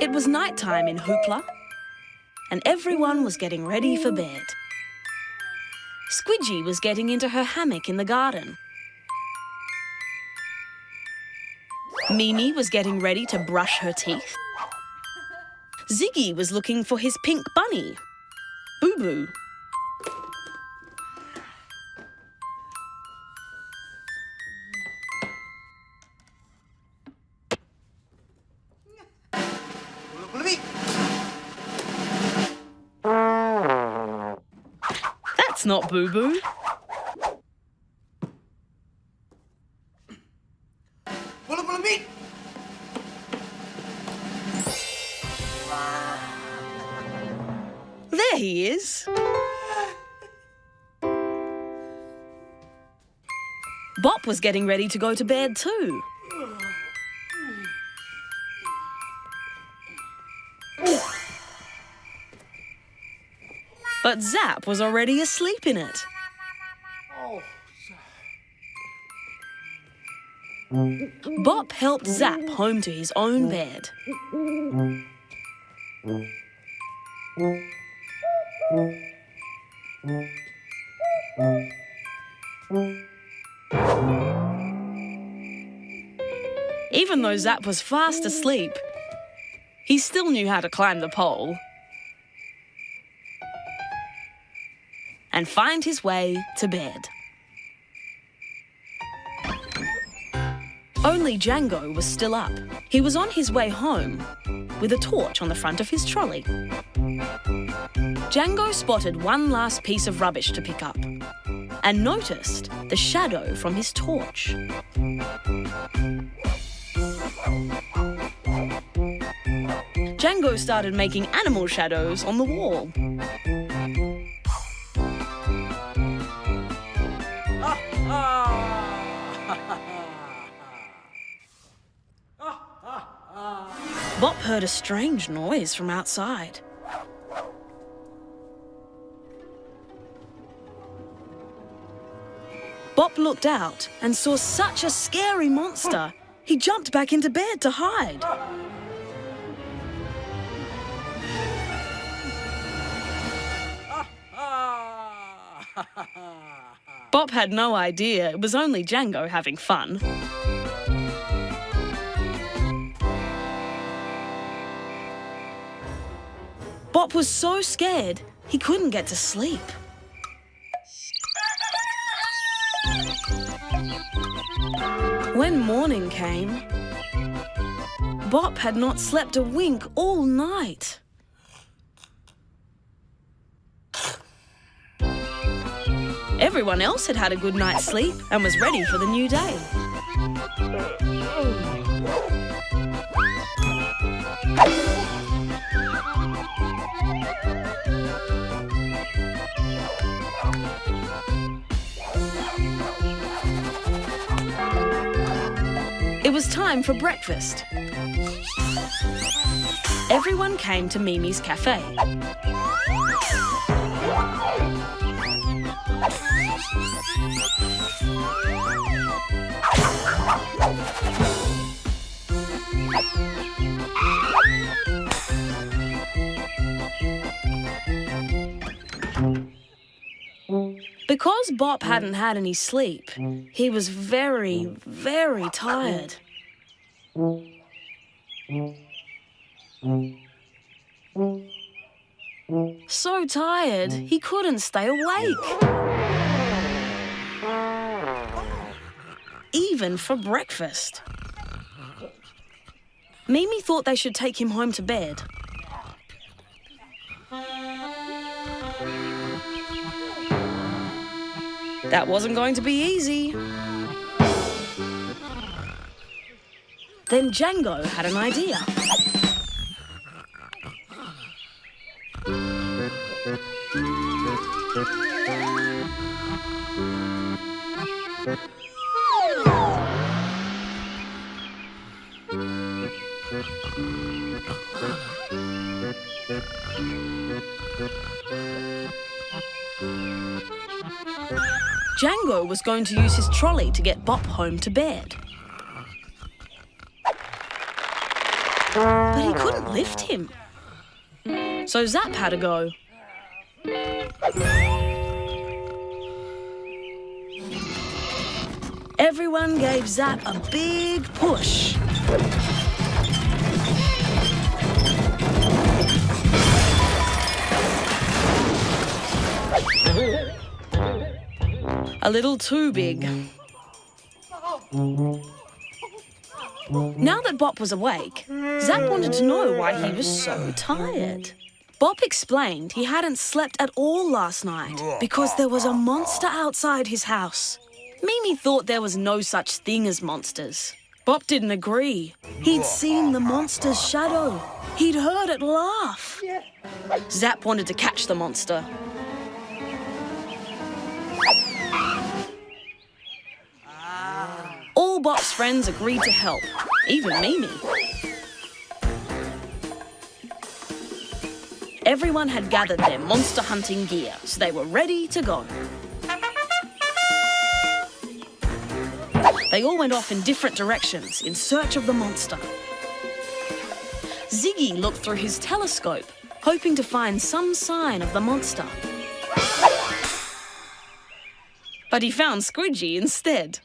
It was night time in Hoopla, and everyone was getting ready for bed. Squidgy was getting into her hammock in the garden. Mimi was getting ready to brush her teeth. Ziggy was looking for his pink bunny, Boo Boo. That's not Boo Boo. There he is. Bop was getting ready to go to bed too. But Zap was already asleep in it. Bop helped Zap home to his own bed. Even though Zap was fast asleep, he still knew how to climb the pole and find his way to bed. Only Django was still up. He was on his way home with a torch on the front of his trolley. Django spotted one last piece of rubbish to pick up and noticed the shadow from his torch. Django started making animal shadows on the wall. Bop heard a strange noise from outside. Bop looked out and saw such a scary monster. He jumped back into bed to hide. Bop had no idea it was only Django having fun. Bop was so scared he couldn't get to sleep. When morning came, Bop had not slept a wink all night. Everyone else had had a good night's sleep and was ready for the new day. It was time for breakfast. Everyone came to Mimi's cafe. Because Bop hadn't had any sleep, he was very, very tired. So tired, he couldn't stay awake. Even for breakfast. Mimi thought they should take him home to bed. That wasn't going to be easy. Then Django had an idea. Django was going to use his trolley to get Bop home to bed. But but he couldn't lift him. So Zap had a go. Everyone gave Zap a big push. A little too big. Now that Bop was awake, Zap wanted to know why he was so tired. Bop explained he hadn't slept at all last night because there was a monster outside his house. Mimi thought there was no such thing as monsters. Bop didn't agree. He'd seen the monster's shadow. He'd heard it laugh. Zap wanted to catch the monster. All Bop's friends agreed to help, even Mimi. Everyone had gathered their monster hunting gear, so they were ready to go. They all went off in different directions in search of the monster. Ziggy looked through his telescope, hoping to find some sign of the monster. But he found Squidgy instead.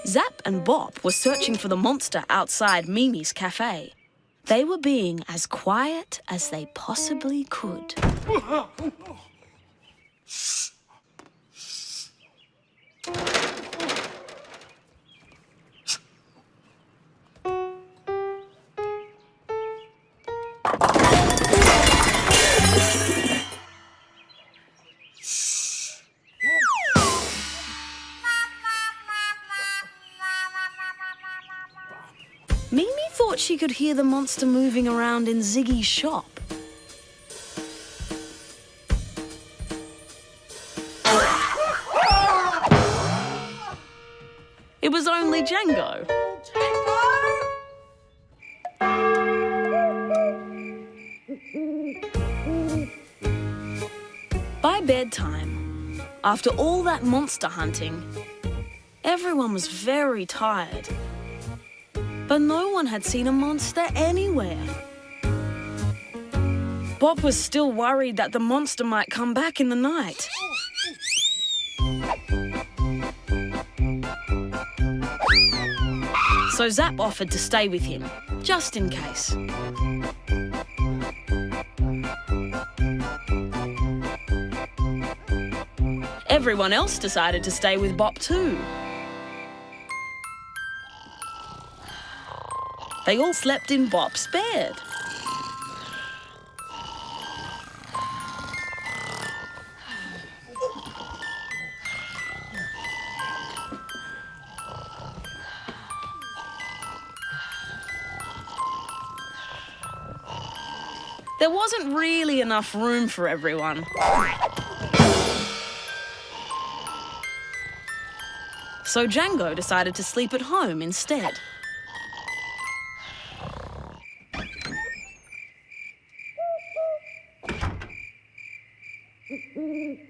Zap and Bop were searching for the monster outside Mimi's cafe. They were being as quiet as they possibly could. Mimi thought she could hear the monster moving around in Ziggy's shop. It was only Django. By bedtime, after all that monster hunting, everyone was very tired. But no one had seen a monster anywhere. Bop was still worried that the monster might come back in the night. So Zap offered to stay with him, just in case. Everyone else decided to stay with Bop too. They all slept in Bop's bed. There wasn't really enough room for everyone. So Django decided to sleep at home instead.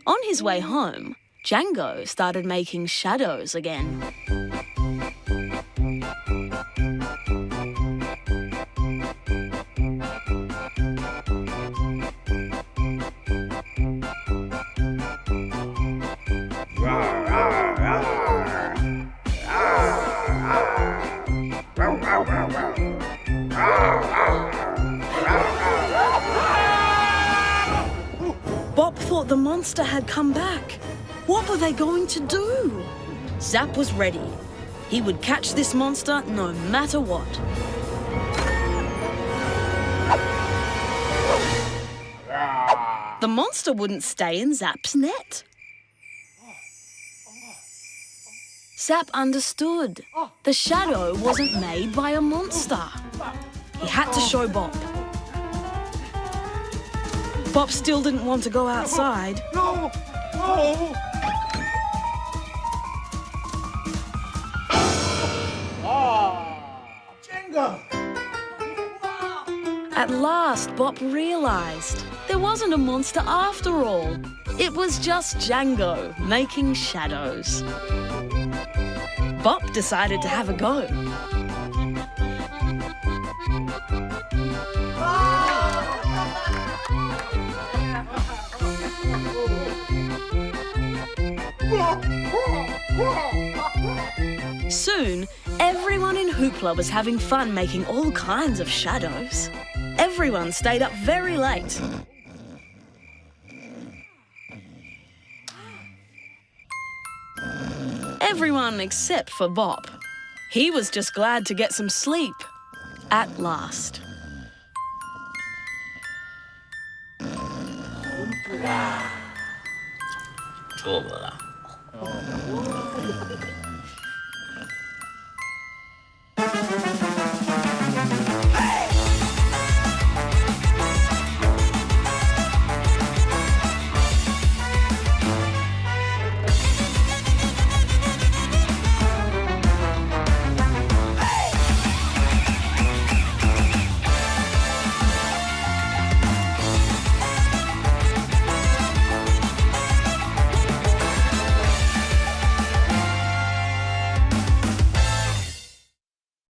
On his way home, Django started making shadows again. Bop thought the monster had come back. What were they going to do? Zap was ready. He would catch this monster no matter what. The monster wouldn't stay in Zap's net. Zap understood. The shadow wasn't made by a monster. He had to show Bop. Bop still didn't want to go outside. No! No! Ah! At last, Bop realised there wasn't a monster after all. It was just Django making shadows. Bop decided to have a go. Soon, everyone in Hoopla was having fun making all kinds of shadows. Everyone stayed up very late. Everyone except for Bop. He was just glad to get some sleep. At last. doopla.